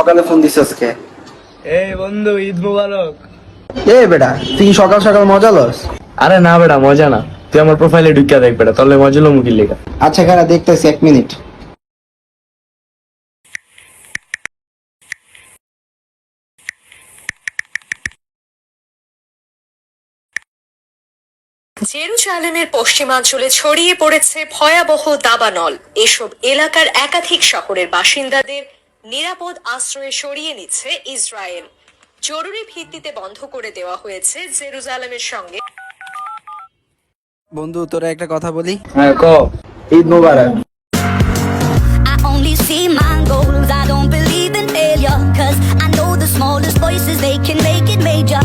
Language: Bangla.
সকালে ফোন দিছিস কে? এই বন্ধু, ঈদ মুবারক। এ বেটা, তুই সকাল সকাল মজা লস? আরে না বেটা, মজা না। তুই আমার প্রোফাইলে ঢুকিয়া দেখ বেটা, তাহলে মজা লো মুখির লেখা। আচ্ছা খারাপ, দেখতেছি 1 মিনিট। জেরুজালেমের পশ্চিমাঞ্চলে ছড়িয়ে পড়েছে ভয়াবহ দাবানল। এসব এলাকার একাধিক শহরের বাসিন্দাদের নিরাপদ আশ্রয়ে সরিয়ে নিচ্ছে ইসরায়েল। জরুরি ভিত্তিতে বন্ধ করে দেওয়া হয়েছে জেরুজালেমের সঙ্গে। বন্ধু, তোরা একটা কথা বলি। হ্যাঁ ক। ঈদ মোবারক। I only see my goals. I don't believe in failure. 'Cause I know the smallest voices, they can make it major.